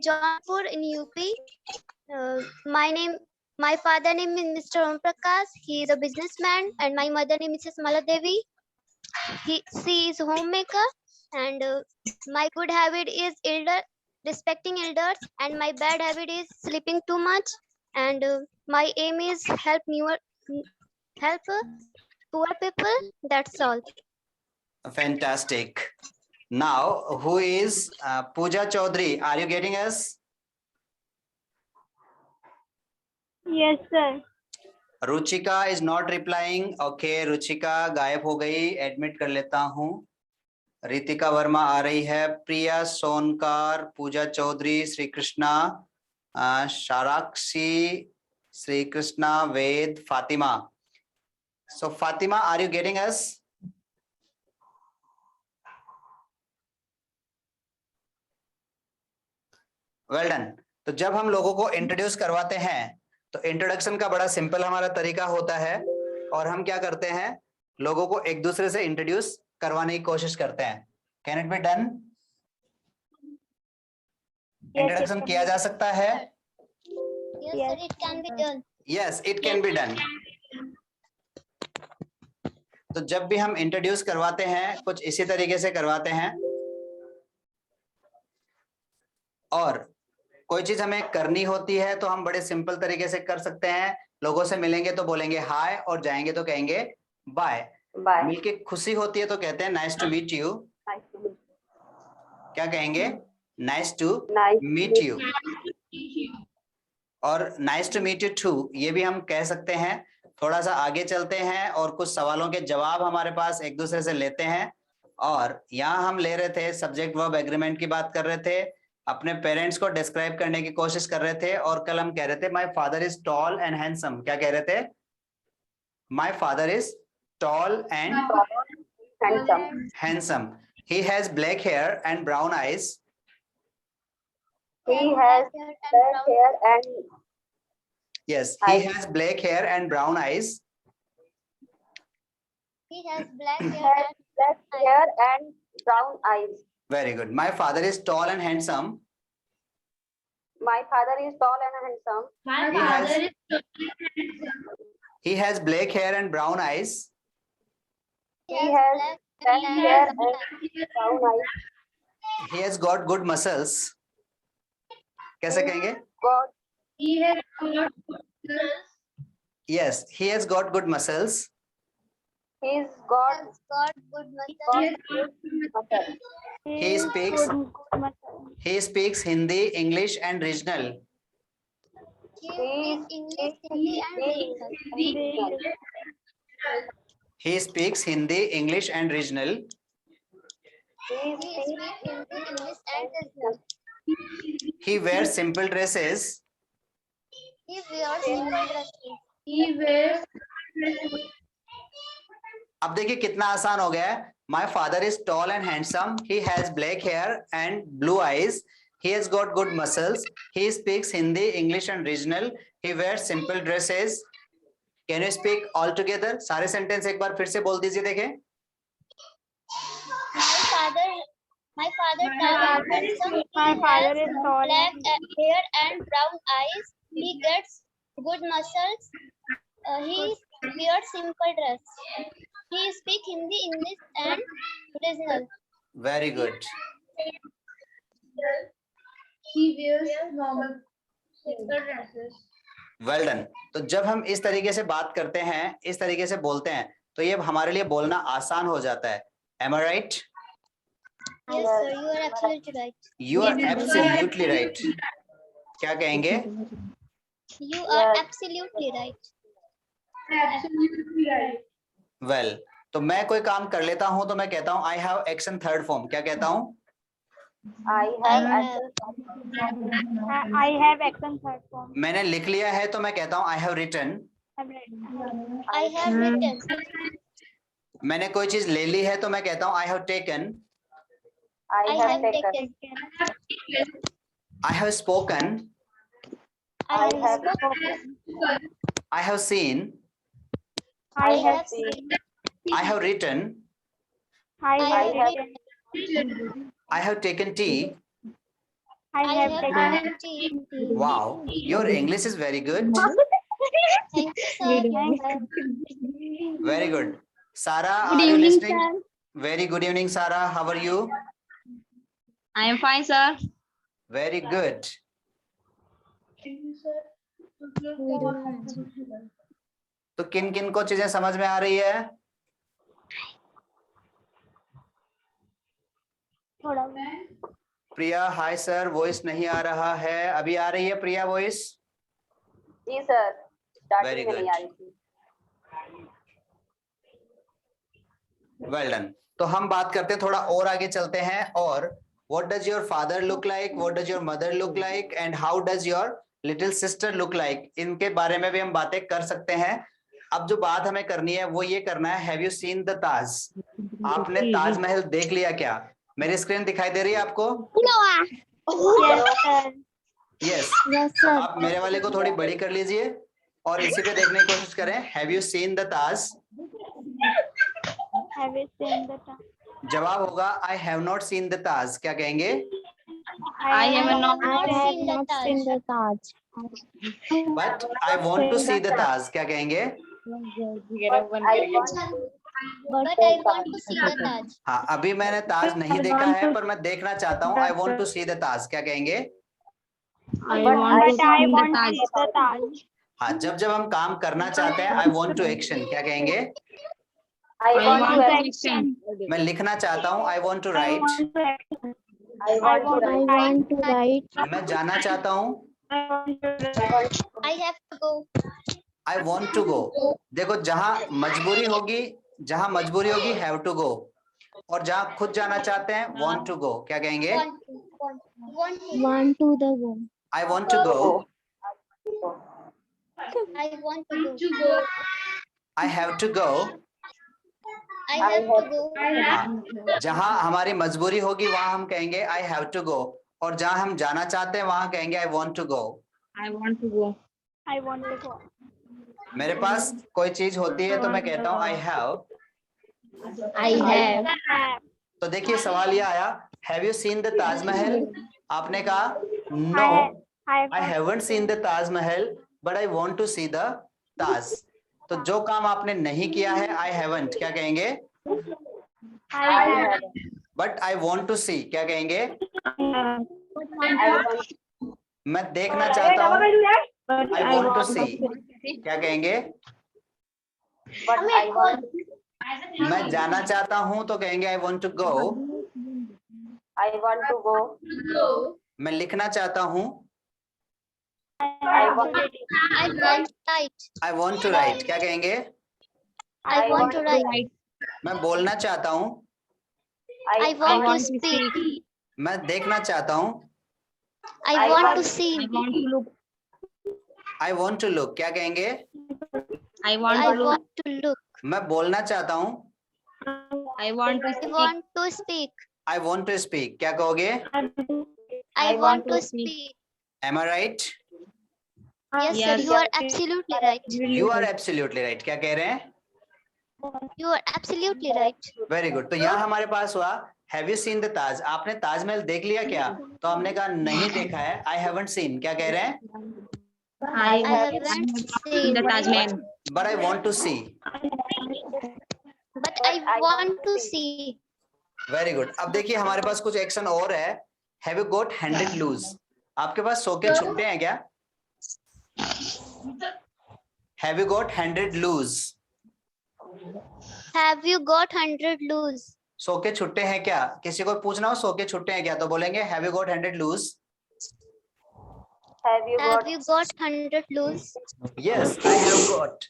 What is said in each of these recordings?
Jaunpur in UP. My father name is Mr. Om Prakash. He is a businessman, and my mother name is Mrs. Maladevi. She is homemaker, and my good habit is respecting elders, and my bad habit is sleeping too much. And my aim is help poor people. That's all. Fantastic. Now, who is Pooja Chaudhary? Are you getting us? Yes, sir. Ruchika is not replying. Okay, Ruchika गायब हो गई. Admit कर लेता हूँ. रितिका वर्मा आ रही है. प्रिया सोनकार, पूजा चौधरी, श्री कृष्णा, शाराक्षी, श्री कृष्णा, वेद, Fatima. So Fatima, are you getting us? Well done. तो जब हम लोगों को इंट्रोड्यूस करवाते हैं तो इंट्रोडक्शन का बड़ा सिंपल हमारा तरीका होता है और हम क्या करते हैं, लोगों को एक दूसरे से इंट्रोड्यूस करवाने की कोशिश करते हैं. Can it be done? Introduction किया जा सकता है? Yes, sir, it can be done. Yes, it can be done. तो जब भी हम इंट्रोड्यूस करवाते हैं कुछ इसी तरीके से करवाते हैं और कोई चीज हमें करनी होती है तो हम बड़े सिंपल तरीके से कर सकते हैं. लोगों से मिलेंगे तो बोलेंगे हाय और जाएंगे तो कहेंगे बाय. मिलके खुशी होती है तो कहते हैं नाइस टू मीट यू. क्या कहेंगे? Nice to meet you. और nice to meet you too ये भी हम कह सकते हैं. थोड़ा सा आगे चलते हैं और कुछ सवालों के जवाब हमारे पास एक दूसरे से लेते हैं. और यहाँ हम ले रहे थे सब्जेक्ट वर्ब एग्रीमेंट की बात कर रहे थे, अपने पेरेंट्स को डिस्क्राइब करने की कोशिश कर रहे थे और कल हम कह रहे थे my father is tall and handsome. क्या कह रहे थे? My father is tall and handsome. He has black hair and brown eyes. He has black hair and Yes, he has black hair and brown eyes. He has black hair and brown eyes. Very good. My father is tall and handsome. My father is tall and handsome. He has black hair and brown eyes. He has black hair and brown eyes. He has got good muscles. कैसे कहेंगे? He has got good muscles. Yes, he has got good muscles. He's got good muscles. He speaks Hindi, English and regional. He speaks Hindi, English and regional. He wears simple dresses. अब देखिए कितना आसान हो गया है. My father is tall and handsome. He has black hair and blue eyes. He has got good muscles. He speaks Hindi, English and regional. He wears simple dresses. Can you speak all together? सारे sentence एक बार फिर से बोल दीजिए देखें. My father is tall, black hair and brown eyes. He gets good muscles. He wears simple dress. He speaks Hindi, English and regional. Very good. He wears normal simple dresses. Well done. तो जब हम इस तरीके से बात करते हैं, इस तरीके से बोलते हैं, तो ये हमारे लिए बोलना आसान हो जाता है. Am I right? Yes, sir. You are absolutely right. You are absolutely right. क्या कहेंगे? You are absolutely right. Absolutely right. Well, तो मैं कोई काम कर लेता हूं तो मैं कहता हूं I have action third form. क्या कहता हूं? I have action third form. मैंने लिख लिया है तो मैं कहता हूं I have written. I have written. मैंने कोई चीज ले ली है तो मैं कहता हूं I have taken. I have taken. I have spoken. I have spoken. I have seen. I have seen. I have written. I have written. I have taken tea. I have taken tea. Wow, your English is very good. Thank you, sir. Very good. Sarah, Good are you evening, listening? sir. Very good evening, Sarah. How are you? I am fine, sir. Very good. तो किन किन को चीजें समझ में आ रही है? थोड़ा प्रिया, हाय सर, वॉइस नहीं आ रहा है। अभी आ रही है प्रिया वॉइस? जी सर, Very स्टार्टिंग में नहीं good. आ रही थी। Well done. तो हम बात करते हैं, थोड़ा और आगे चलते हैं। और what does your father look like, what does your mother look like and how does your little sister look like, इनके बारे में भी हम बातें कर सकते हैं। अब जो बात हमें करनी है वो ये करना है, have you seen the Taj? आपने ताजमहल देख लिया क्या? मेरी स्क्रीन दिखाई दे रही है आपको? यस। आप मेरे वाले को थोड़ी बड़ी कर लीजिए और इसी पे देखने की कोशिश करें। Have you seen the Taj? जवाब होगा I have not seen the Taj. क्या कहेंगे? I have not seen the Taj. But I want to see the Taj. क्या कहेंगे? But I want to see the Taj. हाँ, अभी मैंने ताज नहीं देखा है पर मैं देखना चाहता हूँ। I want to see the Taj. क्या कहेंगे? I want to see the Taj. हाँ, जब जब हम काम करना चाहते हैं, आई वॉन्ट टू एक्शन। क्या कहेंगे? I I want want to to act. action. मैं लिखना चाहता हूँ, I want to write. I want to write. to write. मैं जाना चाहता हूँ, I have to go. I want to go. देखो, जहां मजबूरी होगी हैव टू गो, और जहां खुद जाना चाहते हैं वॉन्ट टू गो। क्या कहेंगे? Want to the go. I want to go, I want to go. I have to go. I have to go. जहां हमारी मजबूरी होगी वहां हम कहेंगे आई हैव टू गो, और जहां हम जाना चाहते हैं वहां कहेंगे I want to go. I want to go. I want to go. मेरे पास कोई चीज होती है तो मैं कहता हूँ आई हैव। I have. तो देखिए, सवाल ये आया, have you seen the Taj Mahal? आपने कहा no, I haven't seen the Taj Mahal but I want to see the Taj. तो जो काम आपने नहीं किया है, आई हैवंट। क्या कहेंगे? बट आई वांट टू सी। क्या कहेंगे? मैं देखना चाहता हूँ, आई वांट टू सी। क्या कहेंगे? But I want. मैं जाना चाहता हूँ तो कहेंगे I want to go. I want to go. मैं लिखना चाहता हूँ, I want. I want to write. I want to write. क्या कहेंगे? I want to write. मैं बोलना चाहता हूँ, I want to speak. मैं देखना चाहता हूँ, I want to see. I want to look. I want to look. क्या कहेंगे? I want I to look. want to look. मैं बोलना चाहता हूँ, I want to I speak. want to speak. I want to speak. क्या कहोगे? I I want want to to speak. Am I right? Yes, sir. Yes. You are absolutely right. You are absolutely right. क्या कह रहे हैं? You are absolutely right. Very good. तो यहाँ हमारे पास हुआ have you seen the Taj? आपने ताजमहल देख लिया क्या? तो हमने कहा नहीं देखा है, आई हैवंट सीन। क्या कह रहे हैं? I I haven't seen the seen, Taj Mahal. But I want to see. but I want to see. Very good. अब देखिए, हमारे पास कुछ एक्शन और है। Have you got 100 loose? आपके पास 100 के छुट्टे हैं क्या? Have you got 100 loose? Have you got 100 loose? 100 के छुट्टे हैं क्या? किसी को पूछना हो 100 के छुट्टे हैं क्या, तो बोलेंगे have you got 100 loose? Have you Have got? you got 100 loose? Yes, I have got.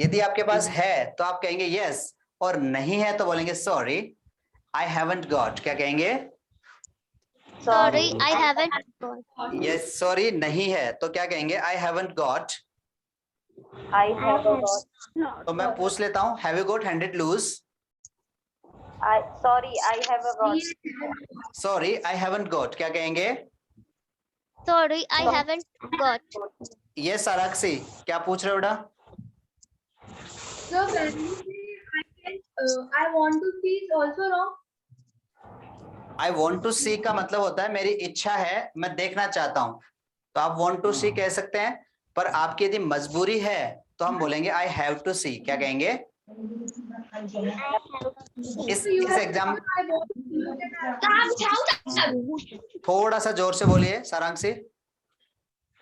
यदि आपके पास है तो आप कहेंगे यस, और नहीं है तो बोलेंगे सॉरी, आई हैवंट गॉट। क्या कहेंगे? Sorry, I haven't got. Yes, sorry नहीं है तो क्या कहेंगे? I haven't got. I have got. तो मैं पूछ लेता हूँ, हैव यू गॉट 100 लूज? Sorry, I have got. Sorry, I haven't got. क्या कहेंगे? Sorry, I haven't got. Yes Sarakshi, क्या पूछ रहे हो बेटा? So when we say I want to see is also wrong. I want to see का मतलब होता है मेरी इच्छा है, मैं देखना चाहता हूं, तो आप वॉन्ट टू सी कह सकते हैं। पर आपकी यदि मजबूरी है तो हम बोलेंगे आई हैव टू सी। क्या कहेंगे? इस एग्जाम थोड़ा सा जोर से बोलिए सारांशी।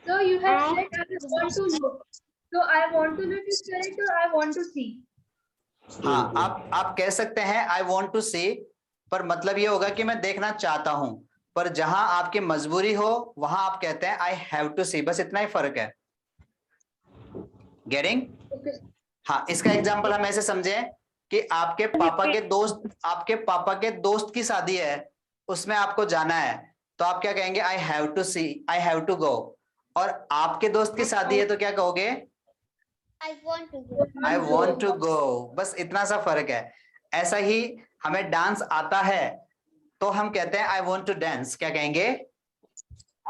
So you have said I want to look. So I want to look is correct or I want to see? हाँ, आप कह सकते हैं आई वॉन्ट टू सी, पर मतलब ये होगा कि मैं देखना चाहता हूं। पर जहां आपकी मजबूरी हो वहां आप कहते हैं आई हैव टू सी। बस इतना ही फर्क है। गेटिंग? हाँ, इसका एग्जाम्पल हम ऐसे समझे कि आपके पापा के दोस्त की शादी है, उसमें आपको जाना है, तो आप क्या कहेंगे? I have to see, I have to go. और आपके दोस्त की शादी है तो क्या कहोगे? I want to go. I want to go. बस इतना सा फर्क है। ऐसा ही हमें डांस आता है तो हम कहते हैं आई वॉन्ट टू डांस। क्या कहेंगे?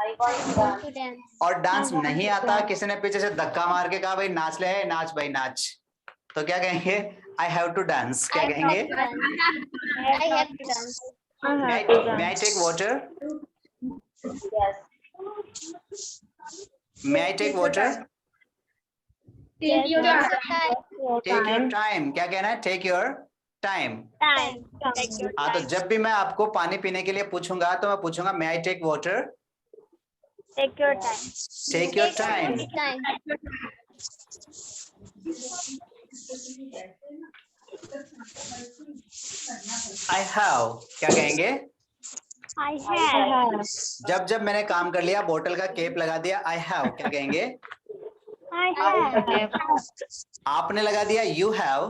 I want I to want to dance. और डांस नहीं आता, किसी ने पीछे से धक्का मार के कहा भाई नाच ले, नाच भाई नाच, तो क्या कहेंगे? I have to dance. क्या कहेंगे? I have to dance. May I take water? yes. May I take water? Take your Take time. your time. Take your time. क्या कहना है? Take your time. Time. Take your हाँ, तो जब भी मैं आपको पानी पीने के लिए पूछूंगा तो मैं पूछूंगा May I take water? Take your time. Take your time. Time. I have. क्या कहेंगे? I have. जब मैंने काम कर लिया, बोतल का केप लगा दिया, I have. क्या कहेंगे? I have. आपने लगा दिया you have,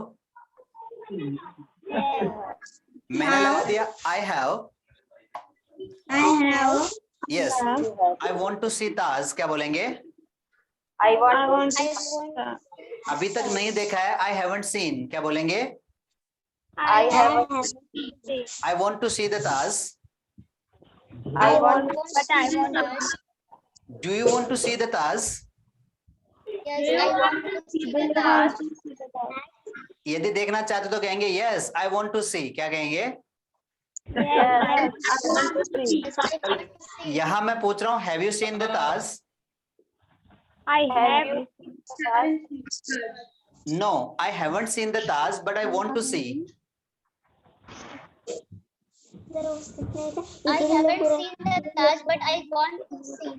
मैंने लगा दिया I have. I have. Yes. I want to see Taj. क्या बोलेंगे? I want to I want. अभी तक नहीं देखा है, I haven't seen. क्या बोलेंगे? I have I want to see the Taj. I want But I want. Do you want to see the Taj? Yes, I want to see the Taj. यदि देखना चाहते तो कहेंगे yes, I want to see. क्या कहेंगे? Yes, I want to see. Yes, I want to see. यहाँ मैं पूछ रहा हूँ have you seen the Taj? I have. No, I haven't seen the Taj, but I want to see. I haven't seen the Taj, but I want to see.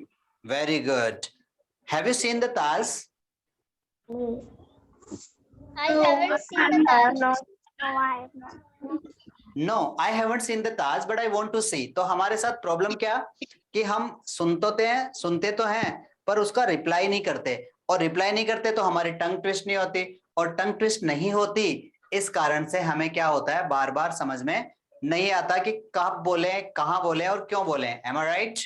Very good. Have you seen the Taj? I haven't seen the Taj. No, I have not. No, I haven't seen the Taj, but I want to see. तो हमारे साथ problem क्या कि हम सुनते तो हैं पर उसका रिप्लाई नहीं करते, और रिप्लाई नहीं करते तो हमारी टंग ट्विस्ट नहीं होती, और टंग ट्विस्ट नहीं होती इस कारण से हमें क्या होता है, बार बार समझ में नहीं आता कि कब बोले, कहाँ बोले और क्यों बोले। Am I right?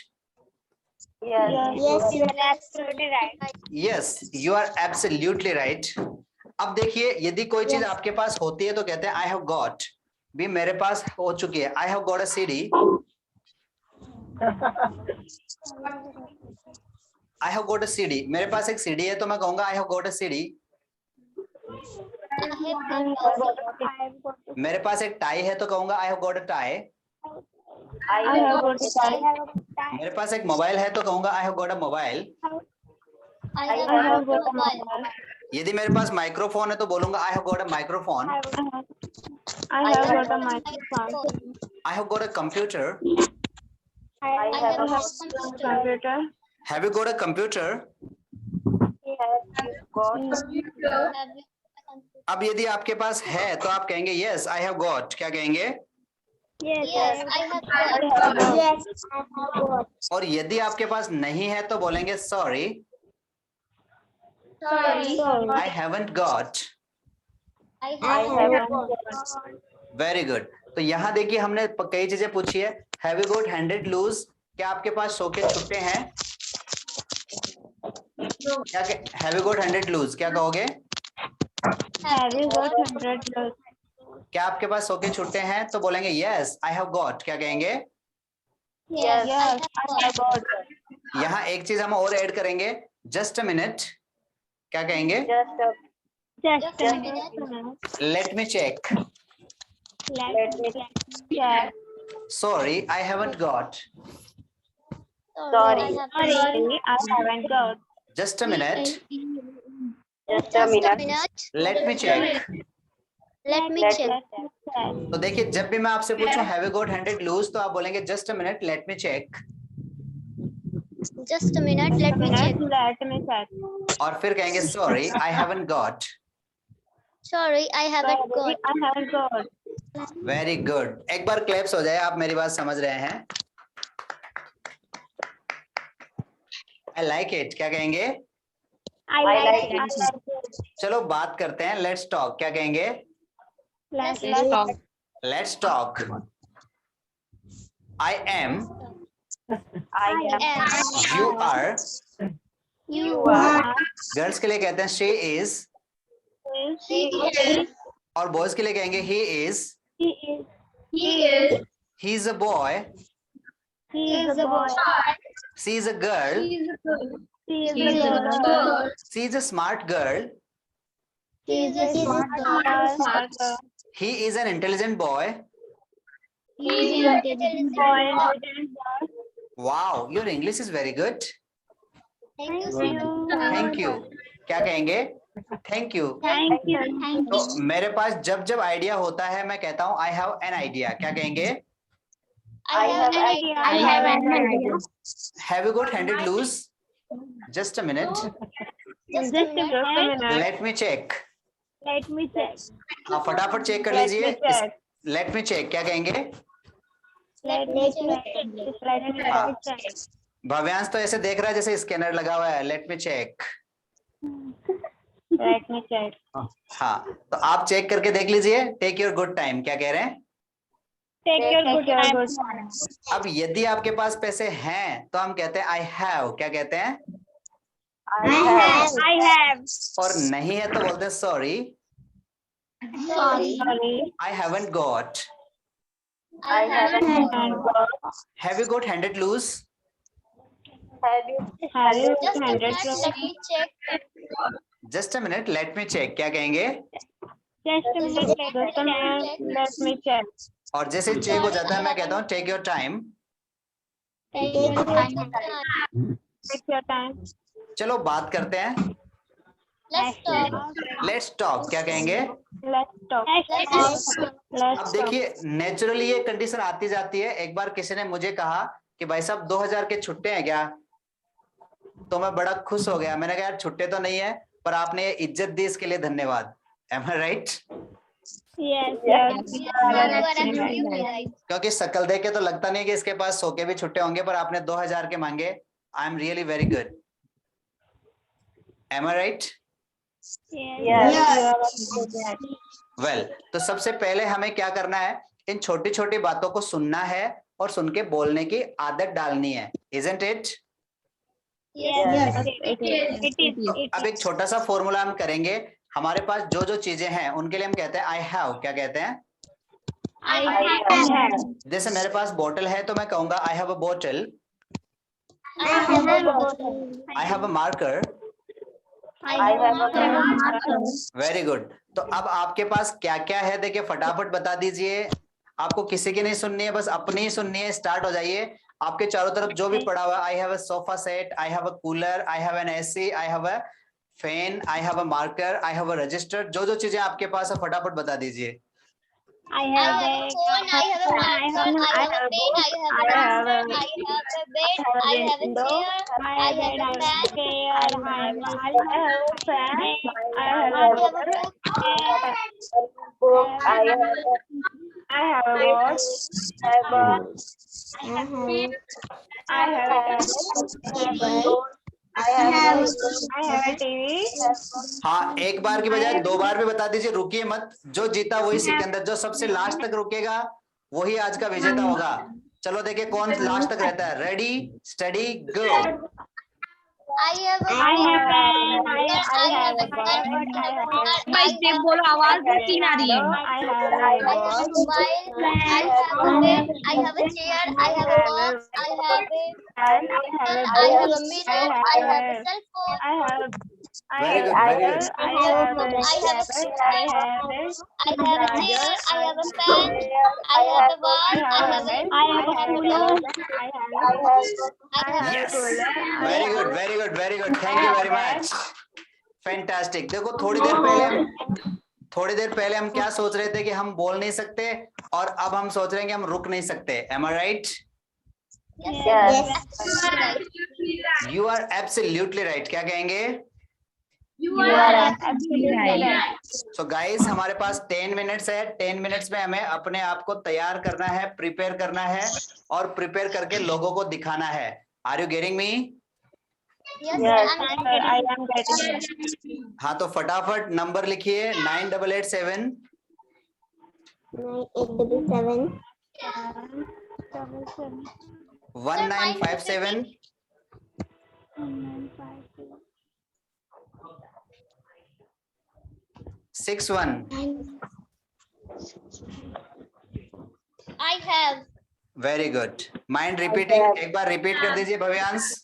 yes. Yes, you are absolutely right. Yes, you are absolutely right. अब देखिए, यदि कोई चीज आपके पास होती है तो कहते हैं I have got. भी मेरे पास हो चुकी है, I have got a CD. I have got a CD. मेरे पास एक CD है तो मैं कहूंगा I have got a CD. मेरे पास एक टाई है तो कहूंगा I have got a tie. I have got मेरे पास एक मोबाइल है तो कहूंगा I have got a mobile. I have got a mobile. यदि मेरे पास माइक्रोफोन है तो बोलूंगा I have got a microphone. I have got a microphone. I have got a computer. I have got a computer. Have you got a computer? अब यदि आपके पास है तो आप कहेंगे yes, I have got. क्या कहेंगे? Yes, I have got. Yes, I have got. और यदि आपके पास नहीं है तो बोलेंगे sorry, Sorry. I haven't got. I have got. Very good. तो यहाँ देखिए हमने कई चीजें पूछी है. Have you got 100 loose? क्या आपके पास 100 के छुट्टे हैं? क्या Have you got 100 loose? क्या कहोगे? Have you got 100? क्या आपके पास 100 के छुट्टे हैं? तो बोलेंगे yes, I have got. क्या कहेंगे? Yes, I have got. यहाँ एक चीज हम और ऐड करेंगे. Just a minute. क्या कहेंगे? Just a minute. Let me check. Let me check. Sorry, I haven't got. Sorry. I haven't got. Just a minute. Just a minute. Let me check. Let me Let check. तो देखिए, जब भी मैं आपसे पूछूं have you got hundred loose, तो आप बोलेंगे just a minute, let me check. Just a minute. Let me check. Let me check. और फिर कहेंगे sorry, I haven't got. Sorry, I haven't got. I haven't got. Very good. एक बार claps हो जाए, आप मेरी बात समझ रहे हैं. I like it. क्या कहेंगे? I like it. चलो बात करते हैं. Let's talk. क्या कहेंगे? Let's talk. Let's talk. I am. I am. You are. You are. Girls के लिए कहते हैं शी इज. She is. और बॉयज के लिए कहेंगे he is. He is. He is. He is a boy. He is a boy. She is a girl. He is a girl. She is He is a a girl. girl. She is a smart girl. She is a smart girl. He is an intelligent boy. He is an intelligent boy. Wow, your English is very good. Thank you. Thank you. Thank you. क्या कहेंगे? Thank you. Thank you. तो मेरे पास जब जब idea होता है मैं कहता हूँ आई हैव एन आइडिया. क्या कहेंगे? I have an idea. I have an idea. Have you got hundred loose? Just a minute. Just a minute. Let me check. Let me check. आप फटाफट चेक कर Let me लीजिए. check. Let me check. क्या कहेंगे? Let me check. Let me check. Bhavyansh तो ऐसे देख रहा है जैसे स्कैनर लगा हुआ है. Let me check. Let me check. हाँ, तो आप चेक करके देख लीजिए. Take your good time. क्या कह रहे हैं? Take your good time. अब यदि आपके पास पैसे हैं तो हम कहते हैं आई हैव. क्या कहते हैं? I have. I have. और नहीं है तो बोलते हैं sorry, Sorry. I haven't got. I haven't. Have you got hundred loose? Have you? Have you Just a handed minute. Let me check. Just a minute. Let me check. क्या कहेंगे? Just a minute. Just a minute. Let me check. और जैसे check हो जाता है मैं कहता हूँ take your time. Take your time. Take your time. चलो बात करते हैं. Let's talk. Let's talk. क्या कहेंगे? Let's talk. Let's talk. अब Let's देखिए, नेचुरली ये कंडीशन आती जाती है. एक बार किसी ने मुझे कहा कि भाई साहब 2000 के छुट्टे हैं क्या? तो मैं बड़ा खुश हो गया. मैंने कहा यार छुट्टे तो नहीं है, पर आपने ये इज्जत दी, इसके लिए धन्यवाद. Am I right? Yes. Yes, you are absolutely right. क्योंकि शक्ल देख के तो लगता नहीं कि इसके पास 100 के भी छुट्टे होंगे, पर आपने 2000 के मांगे. I am really very good. Am I right? Yes. Well, तो सबसे पहले हमें क्या करना है? इन छोटी छोटी बातों को सुनना है और सुन के बोलने की आदत डालनी है. Isn't it? Yes. It is. अब एक छोटा सा फॉर्मूला हम करेंगे. हमारे पास जो जो चीजें हैं उनके लिए हम कहते हैं आई हैव. क्या कहते हैं? I I have. जैसे मेरे पास बोतल है तो मैं कहूंगा आई हैव अ बोतल. I have a bottle. I have a marker. I I have have a a marker. Very good. तो अब आपके पास क्या क्या है देखिए, फटाफट बता दीजिए. आपको किसी की नहीं सुननी है, बस अपनी ही सुननी है. स्टार्ट हो जाइए. आपके चारों तरफ जो भी पड़ा हुआ है, I have a sofa set, I have a cooler, I have an AC, I have a fan, I have a marker, I have a resistor. जो जो चीजें आपके पास है फटाफट बता दीजिए. I I have have a phone, I have a marker, I have a pen, I have a pencil, I have a bed, I have a chair, I have a fan, I have a fan, I have a book, book. I have a watch. I have a I have a TV. हाँ, एक बार की बजाय 2 बार भी बता दीजिए. रुकिए मत. जो जीता वही सिकंदर. जो सबसे लास्ट तक रुकेगा वही आज का विजेता होगा. चलो देखिए कौन लास्ट तक रहता है. Ready, study, go. I have a I have pen, I have a pen, I have a भाई से बोलो, आवाज नहीं आ रही है. I have I have a mobile, I have a bed, I have a chair, I have a box, I have a I have I have a mirror, I have a cell phone, I have Very good, very good. I have a chair, I have a fan, I have a wall, I have a cooler, I have Yes, very good, very good, very good. Thank you very much. Fantastic. देखो थोड़ी देर पहले हम क्या सोच रहे थे कि हम बोल नहीं सकते, और अब हम सोच रहे हैं कि हम रुक नहीं सकते. Am I right? Yes. You are absolutely right. क्या कहेंगे? You are absolutely right. So guys, हमारे पास 10 मिनट्स है. 10 मिनट्स में हमें अपने आप को तैयार करना है, प्रिपेयर करना है, और प्रिपेयर करके लोगों को दिखाना है. Are you getting me? Yes, I am getting it. हाँ, तो फटाफट नंबर लिखिए. 9887 1957 61. I have. Very good. Mind repeating. एक बार रिपीट कर दीजिए भव्यांश.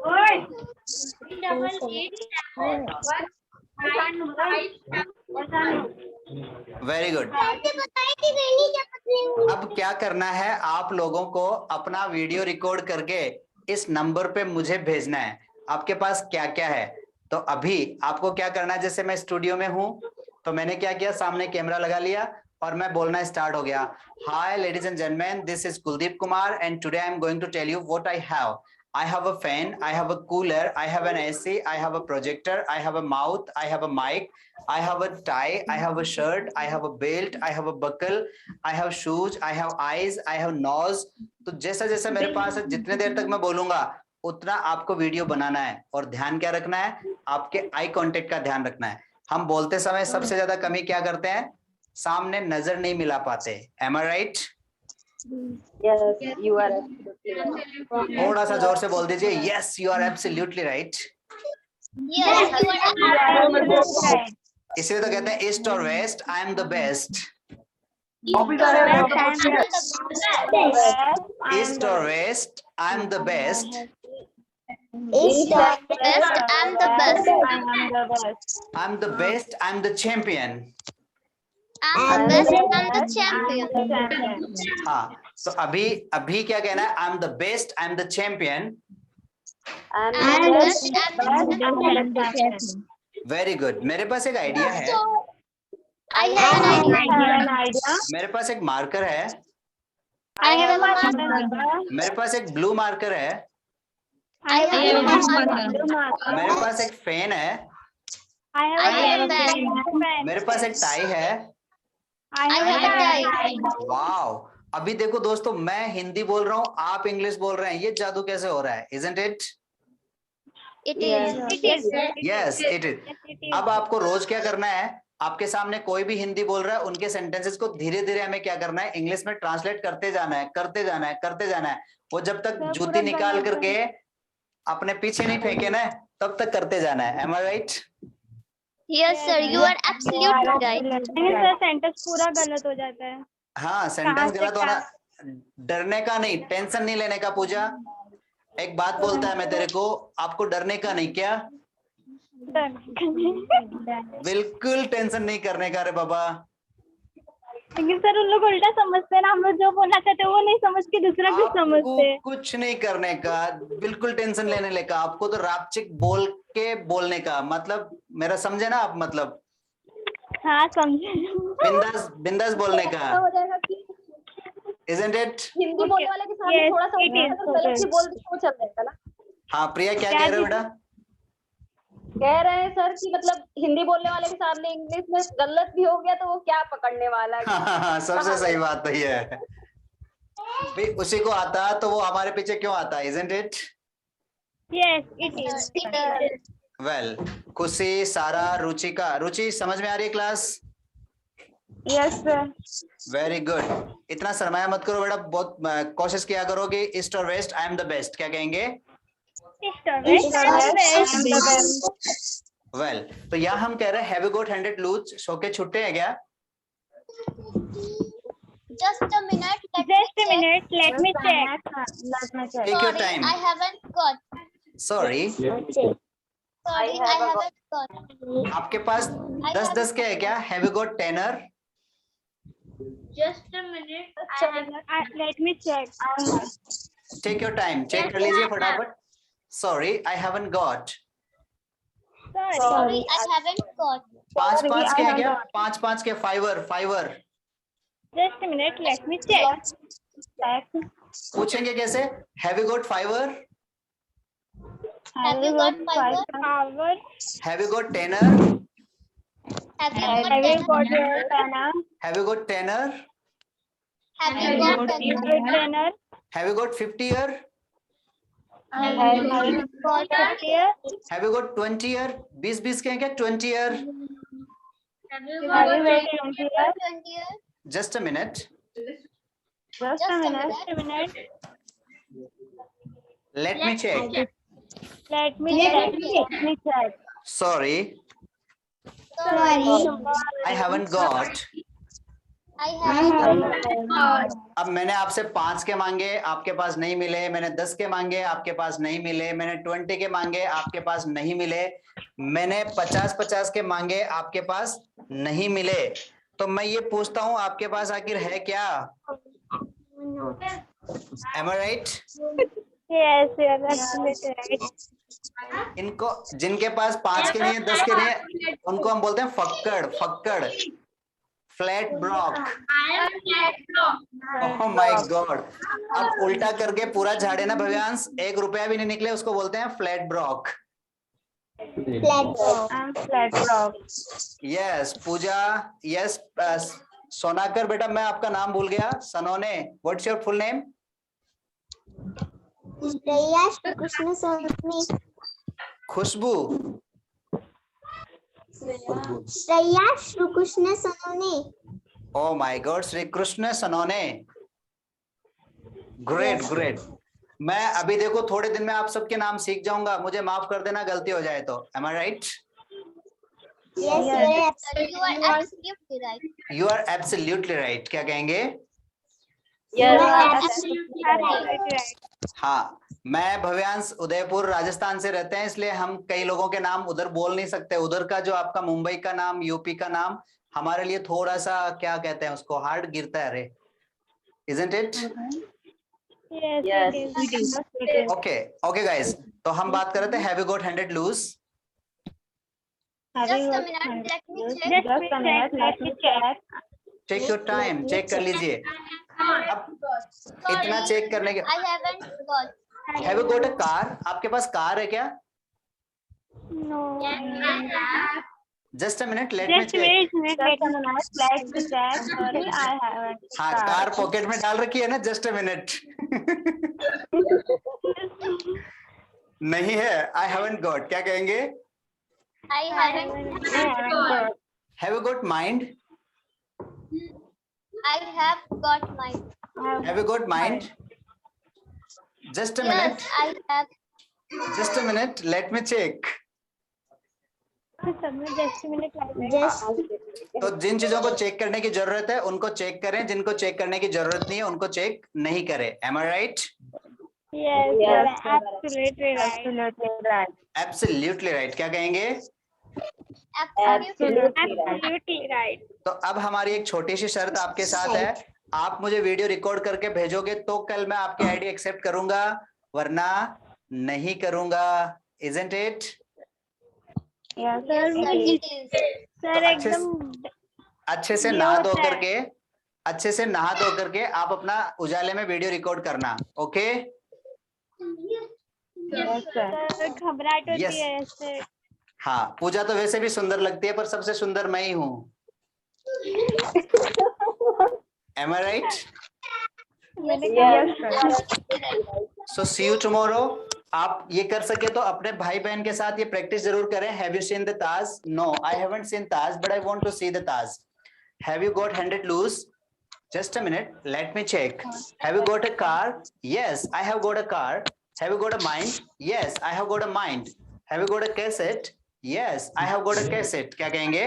888 very good. अब क्या करना है, आप लोगों को अपना वीडियो रिकॉर्ड करके इस नंबर पे मुझे भेजना है. आपके पास क्या क्या है? तो अभी आपको क्या करना है, जैसे मैं स्टूडियो में हूं तो मैंने क्या किया, सामने कैमरा लगा लिया और मैं बोलना स्टार्ट हो गया. Hi ladies and gentleman, this is Kuldeep Kumar and today I am going to tell you what I have. I have a fan, I have a cooler, I have an AC, I have a projector, I have a mouth, I have a mic, I have a tie, I have a shirt, I have a belt, I have a buckle, I have shoes, I have eyes, I have nose. तो जैसा जैसा मेरे पास है, जितने देर तक मैं बोलूंगा उतना आपको वीडियो बनाना है. और ध्यान क्या रखना है, आपके आई कांटेक्ट का ध्यान रखना है. हम बोलते समय सबसे ज्यादा कमी क्या करते हैं, सामने नजर नहीं मिला पाते. Am I right? Yes, you are absolutely right. थोड़ा सा जोर से बोल दीजिए. Yes, you are absolutely right. Yes, you are Right. इसलिए तो कहते हैं ईस्ट और west, I am the best. East और west, I am the best. East or West, I'm the best. I am the best, I am the champion. I'm the best, I'm the champion. हाँ, तो अभी क्या कहना है, आई am the best, I am the champion. I'm the best, I'm the champion. Very good. मेरे पास एक idea है. I have an idea. मेरे पास एक मार्कर है. I have a marker. मेरे पास एक ब्लू मार्कर है. I have a marker. मेरे पास एक फैन है. I have a pen. मेरे पास एक टाई है. I have a tie. Wow. अभी देखो दोस्तों, मैं हिंदी बोल रहा हूँ, आप इंग्लिश बोल रहे हैं. ये जादू कैसे हो रहा है? Isn't it? It is. Yes, it is. अब आपको रोज क्या करना है, आपके सामने कोई भी हिंदी बोल रहा है, उनके सेंटेंसेस को धीरे धीरे हमें क्या करना है, इंग्लिश में ट्रांसलेट करते जाना है, करते जाना है, करते जाना है. वो जब तक जूती निकाल करके अपने पीछे नहीं फेंके ना, तब तक करते जाना है. Am I right? Yes, sir. You are absolutely right. Sentence पूरा गलत हो जाता है. हाँ, सेंटेंस गलत होना. डरने का नहीं, टेंशन नहीं लेने का. पूजा, एक बात बोलता है मैं तेरे को, आपको डरने का नहीं, क्या बिल्कुल टेंशन नहीं करने का. रे बाबा, लेकिन सर उन लोग उल्टा समझते हैं ना, हम लोग जो बोलना चाहते हैं वो नहीं समझ के दूसरा कुछ समझते हैं. कुछ नहीं करने का, बिल्कुल टेंशन लेने का. आपको तो रापचिक बोल के बोलने का, मतलब मेरा समझे ना आप, मतलब हाँ समझे. बिंदास बिंदास बोलने का. Isn't it? हिंदी बोलने वाले के सामने Yes, थोड़ा सा it is. गलत भी बोल तो चल जाएगा ना. हाँ प्रिया, क्या कह रहे हो बेटा? कह रहे हैं सर कि मतलब हिंदी बोलने वाले के सामने इंग्लिश में गलत भी हो गया तो वो क्या पकड़ने वाला है. हाँ, सबसे सही बात तो ये है. भाई उसी को आता तो वो हमारे पीछे क्यों आता? Isn't it? Yes, it is. Well, खुशी, सारा, रुचिका. रुचि, समझ में आ रही है class? Yes sir. Very good. इतना सरमाया मत करो बेटा, बहुत कोशिश किया करो कि ईस्ट और west, I am the best. क्या कहेंगे? वेल, तो यहाँ हम कह रहे हैं हैव यू गॉट 100 लूज. शो के छुट्टे हैं क्या? Just a minute. Just a minute. Let me check. Take your time. I haven't got. Sorry. Sorry, I haven't got. आपके पास 10 के है क्या? Have you got tenner? Just a minute. Let me check. Take your time. Check कर लीजिए फटाफट. Sorry, I haven't got. Sorry, I haven't got. 5 के है क्या? 5 के fiver. Just a minute, let me check. पूछेंगे कैसे? Have you got fiver? Have you got fiber? Power. Have you got tenner? Have you Have got you tenner? got your tenor? Have you got tenner? Have you got tenner? Tenor. Have you got 50-year? Have you got here? Have you got 20-year? 20 के हैं क्या? 20-year? Have you Have got you got here? 20 years? Just a minute. Just a minute. Let me check. Let me check. Sorry, Sorry, I haven't got. I haven't got. अब मैंने आपसे 5 के मांगे, आपके पास नहीं मिले. मैंने 10 के मांगे, आपके पास नहीं मिले. मैंने 20 के मांगे, आपके पास नहीं मिले. मैंने 50 के मांगे, आपके पास नहीं मिले. तो मैं ये पूछता हूँ, आपके पास आखिर है क्या? Am I right? Yes, absolutely right. इनको जिनके पास 5 के नहीं है, 10 के नहीं है, उनको हम बोलते हैं फक्कड़. Flat block. I am flat block. Oh my god. अब उल्टा करके पूरा झाड़े ना भव्यांश, 1 रुपया भी नहीं निकले, उसको बोलते हैं flat block. I'm flat rock. Yes Pooja. Yes Sonakar बेटा, मैं आपका नाम भूल गया. Sanone, what's your full name? Shreya Krishna Sononi. Khushboo. Shreya Krishna Sononi. Oh my god, Shree Krishna Sononi. Great. मैं अभी देखो थोड़े दिन में आप सबके नाम सीख जाऊंगा. मुझे माफ कर देना गलती हो जाए तो. Am I right? Yes, you are absolutely right. You are absolutely right. क्या कहेंगे? You are Absolutely absolutely right. right. हाँ, मैं भव्यांश उदयपुर राजस्थान से रहते हैं, इसलिए हम कई लोगों के नाम उधर बोल नहीं सकते. उधर का जो आपका मुंबई का नाम, यूपी का नाम हमारे लिए थोड़ा सा क्या कहते हैं उसको, हार्ड गिरता है रे. Isn't it? Yes, it is. Okay guys. तो हम बात कर रहे थे have you got 100 loose? Just a minute, let me check. Just a minute, let me check. Take your time, check कर लीजिए. अब इतना Sorry, चेक करने के I haven't got. have you got a car? आपके पास कार है क्या? No. Yes, I have. Just a minute, let me Just check. wait a minute, let me check. Sorry, I haven't. हाँ, car pocket में डाल रखी है ना. Just a minute. नहीं है. I haven't got. क्या कहेंगे? I haven't. Have you got mind? I have got mine. Have you got mind? Just a Yes, minute. I have. Just a minute. Let me check. Just a minute, like that. Just तो जिन चीजों को check करने की जरूरत है उनको check करें, जिनको चेक करने की जरूरत नहीं है उनको चेक नहीं करें. Am I right? Yes, absolutely right. Absolutely right. क्या कहेंगे? Absolutely right. तो अब हमारी एक छोटी सी शर्त आपके साथ है. आप मुझे वीडियो रिकॉर्ड करके भेजोगे तो कल मैं आपकी आईडी एक्सेप्ट करूंगा, वरना नहीं करूंगा. Isn't it? Yes, Yes, sir, it is. sir, तो एकदम अच्छे से ये नहा होता धो है। करके, अच्छे से नहा धो करके आप अपना उजाले में वीडियो रिकॉर्ड करना. ओके? Yes, sir. घबराहट होती Yes. है ऐसे. हाँ, पूजा तो वैसे भी सुंदर लगती है, पर सबसे सुंदर मैं ही हूँ. Am I right? मैंने कहा So see you tomorrow. आप ये कर सके तो अपने भाई बहन के साथ ये प्रैक्टिस जरूर करें. Have you seen the Taj? No, I haven't seen Taj, but I want to see the Taj. Have you got 100 loose? Just a minute, let me check. Have you got a car? Yes, I have got a car. Have you got a mind? Yes, I have got a mind. Have you got a cassette? Yes, I have got a cassette. क्या कहेंगे?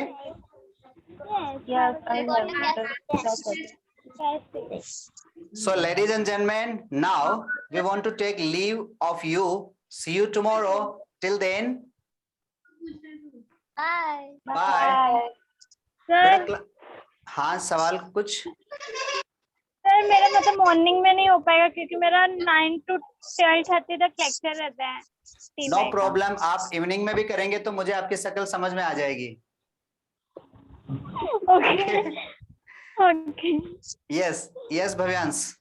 Yes, I I got a have. So ladies and gentlemen, now we want to take leave of you. See you tomorrow. Till then, पूछना है तो। Bye. Bye. Sir हाँ, सवाल कुछ? Sir मेरा मतलब मॉर्निंग में नहीं हो पाएगा क्योंकि मेरा 9 to 12:30 तक लेक्चर रहता है। नो प्रॉब्लम, आप इवनिंग में भी करेंगे तो मुझे आपकी शक्ल समझ में आ जाएगी। Okay okay. Yes yes Bhavyansh.